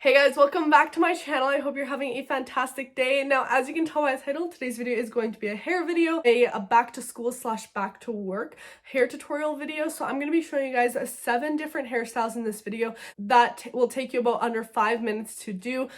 Hey guys, welcome back to my channel. I hope you're having a fantastic day. Now, as you can tell by the title, today's video is going to be a hair video, a back to school / back to work hair tutorial video. So I'm going to be showing you guys 7 different hairstyles in this video that will take you about under 5 minutes to do.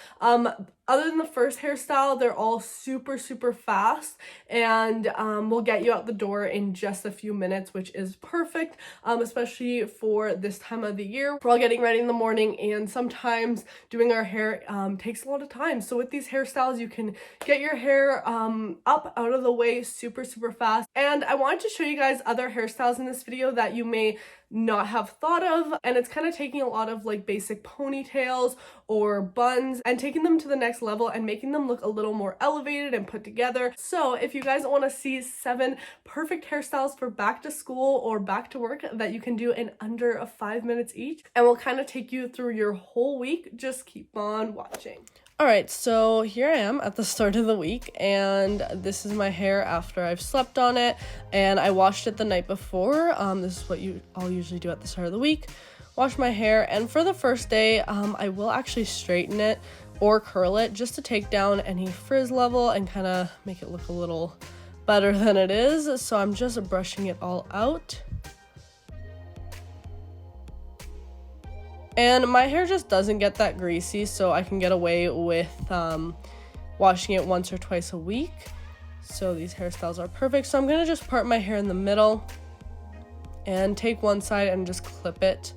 Other than the first hairstyle, they're all super fast and will get you out the door in just a few minutes, which is perfect, especially for this time of the year. We're all getting ready in the morning, and sometimes doing our hair takes a lot of time. So with these hairstyles, you can get your hair up out of the way super fast. And I wanted to show you guys other hairstyles in this video that you may not have thought of, and it's kind of taking a lot of like basic ponytails or buns and taking them to the next level and making them look a little more elevated and put together. So if you guys want to see 7 perfect hairstyles for back to school or back to work that you can do in under 5 minutes each, and will kind of take you through your whole week, just keep on watching. Alright, so here I am at the start of the week, and this is my hair after I've slept on it, and I washed it the night before. This is what I'll usually do at the start of the week. Wash my hair, and for the first day, I will actually straighten it or curl it just to take down any frizz level and kind of make it look a little better than it is. So I'm just brushing it all out. And my hair just doesn't get that greasy, so I can get away with washing it once or twice a week. So these hairstyles are perfect. So I'm going to just part my hair in the middle and take one side and just clip it.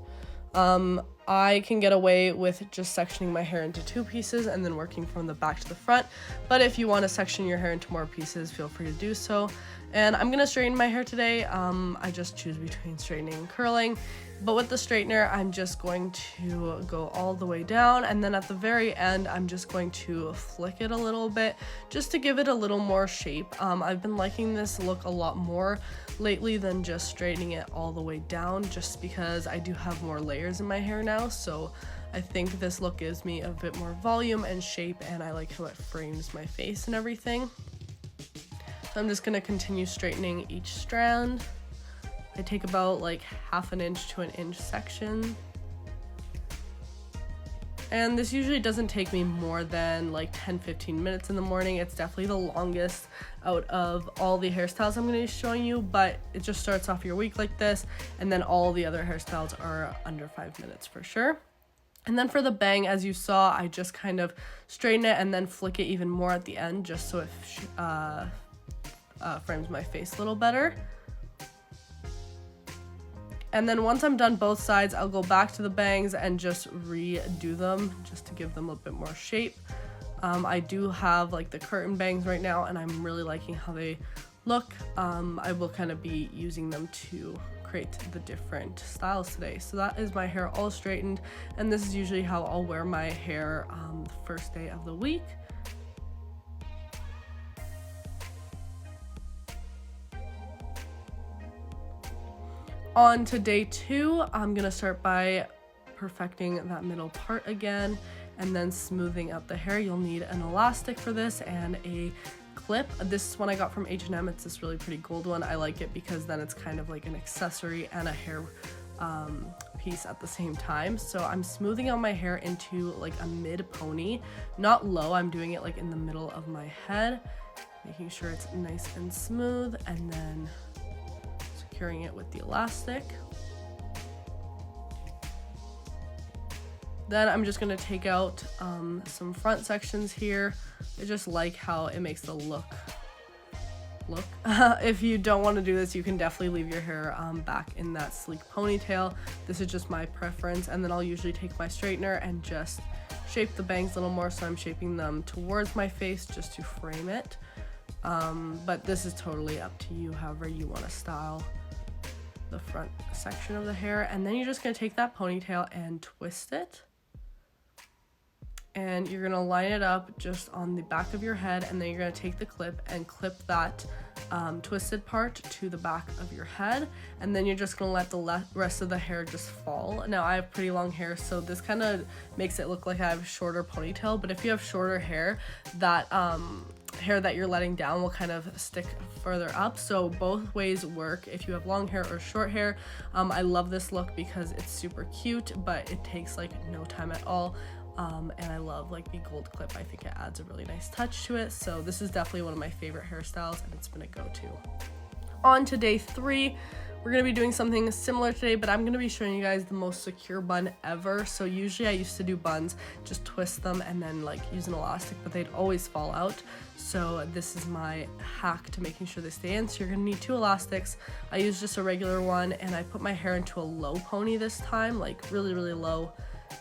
I can get away with just sectioning my hair into 2 pieces and then working from the back to the front. But if you want to section your hair into more pieces, feel free to do so. And I'm going to straighten my hair today. I just choose between straightening and curling. But with the straightener, I'm just going to go all the way down, and then at the very end, I'm just going to flick it a little bit just to give it a little more shape. I've been liking this look a lot more lately than just straightening it all the way down, just because I do have more layers in my hair now. So I think this look gives me a bit more volume and shape, and I like how it frames my face and everything. So I'm just going to continue straightening each strand. I take about like 1/2 inch to 1 inch section. And this usually doesn't take me more than like 10-15 minutes in the morning. It's definitely the longest out of all the hairstyles I'm going to be showing you, but it just starts off your week like this, and then all the other hairstyles are under 5 minutes for sure. And then for the bang, as you saw, I just kind of straighten it and then flick it even more at the end just so it frames my face a little better. And then once I'm done both sides, I'll go back to the bangs and just redo them just to give them a bit more shape. I do have like the curtain bangs right now, and I'm really liking how they look. I will kind of be using them to create the different styles today. So that is my hair all straightened, and this is usually how I'll wear my hair the first day of the week. On to day 2, I'm gonna start by perfecting that middle part again and then smoothing out the hair. You'll need an elastic for this and a clip. This one I got from H&M. It's this really pretty gold one. I like it because then it's kind of like an accessory and a hair piece at the same time. So I'm smoothing out my hair into like a mid pony, not low. I'm doing it like in the middle of my head, making sure it's nice and smooth, and then securing it with the elastic. Then I'm just going to take out some front sections here. I just like how it makes the look. If you don't want to do this, you can definitely leave your hair back in that sleek ponytail. This is just my preference. And then I'll usually take my straightener and just shape the bangs a little more, so I'm shaping them towards my face just to frame it. But this is totally up to you, however you want to style the front section of the hair. And then you're just going to take that ponytail and twist it, and you're going to line it up just on the back of your head, and then you're going to take the clip and clip that twisted part to the back of your head, and then you're just going to let the rest of the hair just fall. Now I have pretty long hair, so this kind of makes it look like I have a shorter ponytail, but if you have shorter hair, that hair that you're letting down will kind of stick further up. So both ways work if you have long hair or short hair. I love this look because it's super cute, but it takes like no time at all. and I love like the gold clip. I think it adds a really nice touch to it. So this is definitely one of my favorite hairstyles, and it's been a go-to. On to day 3, we're going to be doing something similar today, but I'm going to be showing you guys the most secure bun ever. So usually I used to do buns, just twist them and then like use an elastic, but they'd always fall out. So this is my hack to making sure they stay in. So you're going to need 2 elastics. I use just a regular one, and I put my hair into a low pony this time, like really, really low,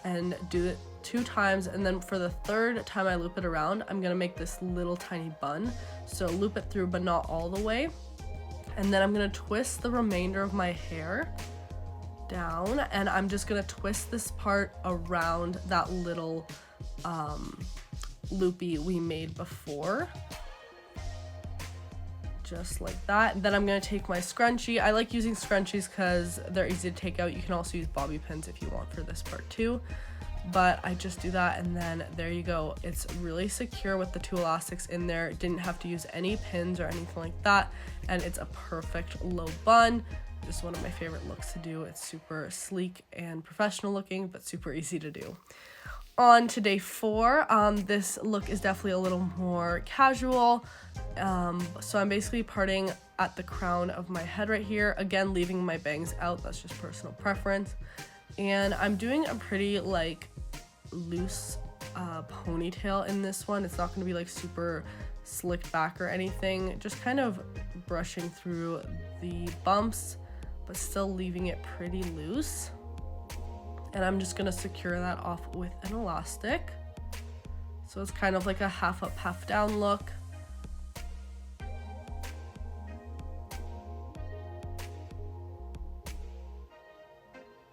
and do it 2 times. And then for the 3rd time I loop it around, I'm going to make this little tiny bun. So loop it through, but not all the way. And then I'm going to twist the remainder of my hair down, and I'm just going to twist this part around that little loopy we made before. Just like that. Then I'm going to take my scrunchie. I like using scrunchies because they're easy to take out. You can also use bobby pins if you want for this part too. But I just do that, and then there you go. It's really secure with the 2 elastics in there. Didn't have to use any pins or anything like that, and it's a perfect low bun. This is one of my favorite looks to do. It's super sleek and professional looking, but super easy to do. On to day 4, this look is definitely a little more casual. So I'm basically parting at the crown of my head right here, again leaving my bangs out. That's just personal preference. And I'm doing a pretty like loose ponytail in this one. It's not going to be like super slicked back or anything, just kind of brushing through the bumps but still leaving it pretty loose. And I'm just going to secure that off with an elastic, so it's kind of like a half up half down look.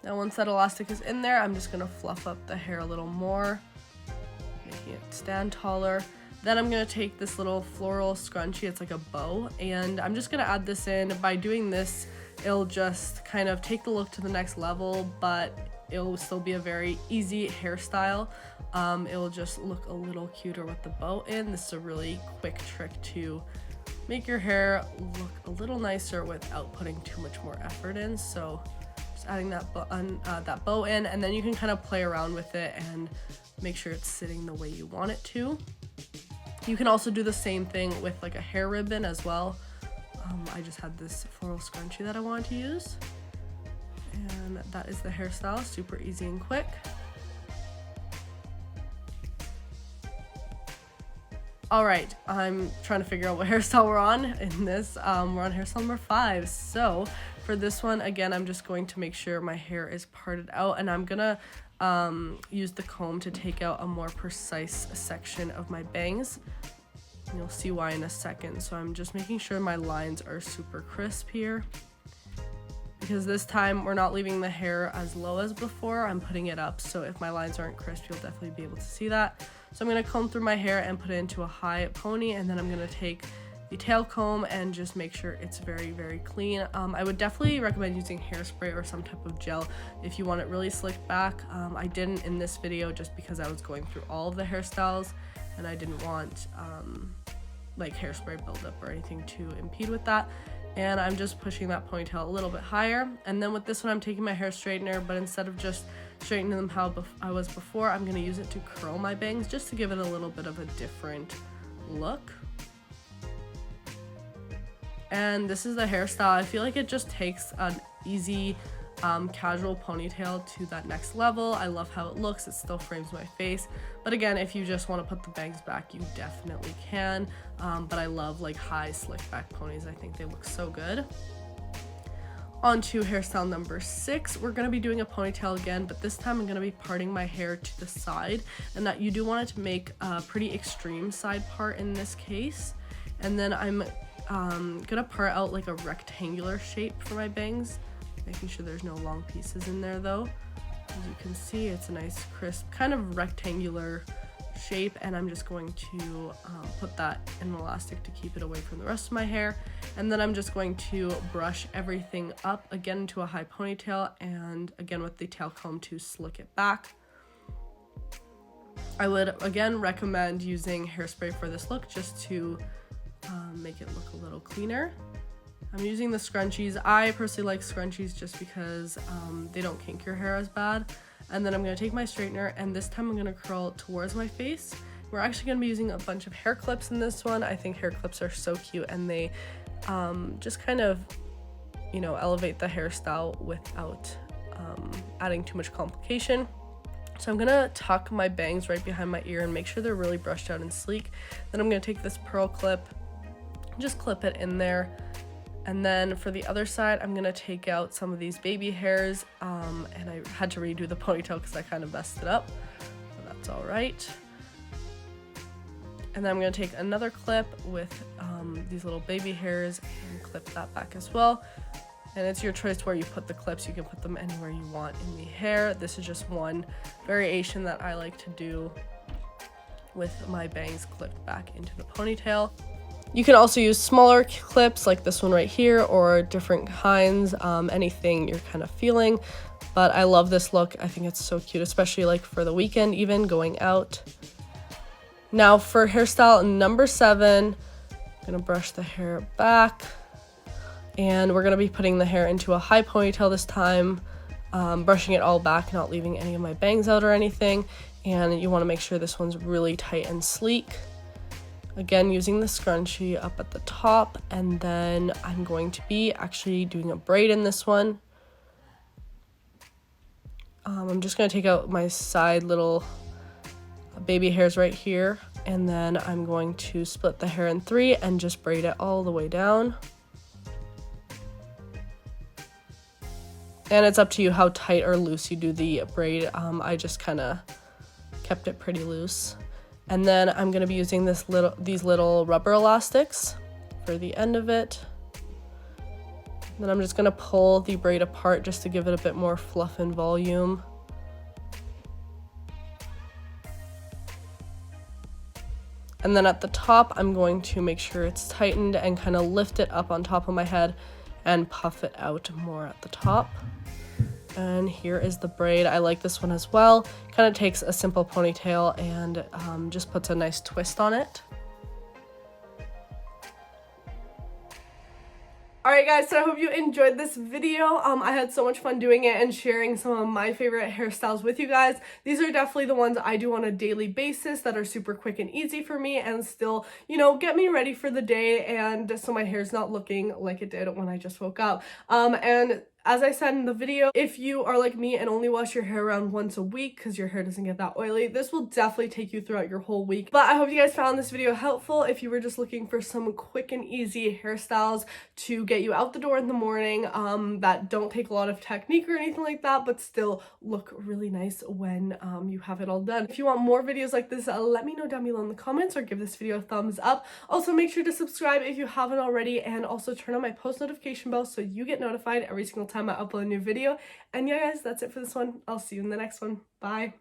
Now once that elastic is in there, I'm just going to fluff up the hair a little more, making it stand taller. Then I'm going to take this little floral scrunchie, it's like a bow, and I'm just going to add this in. By doing this, it'll just kind of take the look to the next level, but it'll still be a very easy hairstyle. It'll just look a little cuter with the bow in. This is a really quick trick to make your hair look a little nicer without putting too much more effort in. So adding that bow in, and then you can kind of play around with it and make sure it's sitting the way you want it to. You can also do the same thing with like a hair ribbon as well. I just had this floral scrunchie that I wanted to use, and that is the hairstyle. Super easy and quick. All right, I'm trying to figure out what hairstyle we're on in this. We're on hairstyle number 5. So for this one, again, I'm just going to make sure my hair is parted out, and I'm gonna use the comb to take out a more precise section of my bangs. And you'll see why in a second. So I'm just making sure my lines are super crisp here, because this time we're not leaving the hair as low as before. I'm putting it up, so if my lines aren't crisp, you'll definitely be able to see that. So I'm going to comb through my hair and put it into a high pony, and then I'm going to take the tail comb and just make sure it's very, very clean. I would definitely recommend using hairspray or some type of gel if you want it really slicked back. I didn't in this video just because I was going through all of the hairstyles, and I didn't want like hairspray buildup or anything to impede with that. And I'm just pushing that ponytail a little bit higher. And then with this one, I'm taking my hair straightener, but instead of just straightening them how I was before, I'm going to use it to curl my bangs just to give it a little bit of a different look. And this is the hairstyle. I feel like it just takes an easy casual ponytail to that next level. I love how it looks. It still frames my face, but again, if you just want to put the bangs back, you definitely can. But I love like high slick back ponies. I think they look so good. On to hairstyle number 6. We're going to be doing a ponytail again, but this time I'm going to be parting my hair to the side, and that you do want it to make a pretty extreme side part in this case. And then I'm gonna part out like a rectangular shape for my bangs, making sure there's no long pieces in there though. As you can see, it's a nice crisp kind of rectangular shape, and I'm just going to put that in an elastic to keep it away from the rest of my hair. And then I'm just going to brush everything up again into a high ponytail, and again with the tail comb to slick it back. I would again recommend using hairspray for this look just to make it look a little cleaner. I'm using the scrunchies. I personally like scrunchies just because they don't kink your hair as bad And then I'm going to take my straightener, and this time I'm going to curl towards my face. We're actually going to be using a bunch of hair clips in this one. I think hair clips are so cute, and they just kind of, you know, elevate the hairstyle without adding too much complication. So I'm gonna tuck my bangs right behind my ear and make sure they're really brushed out and sleek. Then I'm gonna take this pearl clip, just clip it in there. And then for the other side, I'm gonna take out some of these baby hairs, and I had to redo the ponytail because I kind of messed it up, so that's all right. And then I'm gonna take another clip with these little baby hairs and clip that back as well. And it's your choice where you put the clips. You can put them anywhere you want in the hair. This is just one variation that I like to do with my bangs clipped back into the ponytail. You can also use smaller clips like this one right here, or different kinds, anything you're kind of feeling. But I love this look. I think it's so cute, especially like for the weekend, even going out. Now for hairstyle number 7, I'm gonna brush the hair back. And we're going to be putting the hair into a high ponytail this time, brushing it all back, not leaving any of my bangs out or anything. And you want to make sure this one's really tight and sleek. Again, using the scrunchie up at the top, and then I'm going to be actually doing a braid in this one. I'm just going to take out my side little baby hairs right here, and then I'm going to split the hair in 3 and just braid it all the way down. And it's up to you how tight or loose you do the braid. I just kind of kept it pretty loose. And then I'm going to be using these little rubber elastics for the end of it. Then I'm just going to pull the braid apart just to give it a bit more fluff and volume. And then at the top, I'm going to make sure it's tightened and kind of lift it up on top of my head and puff it out more at the top. And here is the braid. I like this one as well. Kind of takes a simple ponytail and just puts a nice twist on it. Alright guys, so I hope you enjoyed this video. I had so much fun doing it and sharing some of my favorite hairstyles with you guys. These are definitely the ones I do on a daily basis that are super quick and easy for me and still, you know, get me ready for the day, and so my hair's not looking like it did when I just woke up. And as I said in the video, if you are like me and only wash your hair around once a week because your hair doesn't get that oily, this will definitely take you throughout your whole week. But I hope you guys found this video helpful. If you were just looking for some quick and easy hairstyles to get you out the door in the morning, that don't take a lot of technique or anything like that, but still look really nice when you have it all done. If you want more videos like this, let me know down below in the comments, or give this video a thumbs up. Also, make sure to subscribe if you haven't already, and also turn on my post notification bell so you get notified every single time I upload a new video. And yeah guys, that's it for this one. I'll see you in the next one. Bye.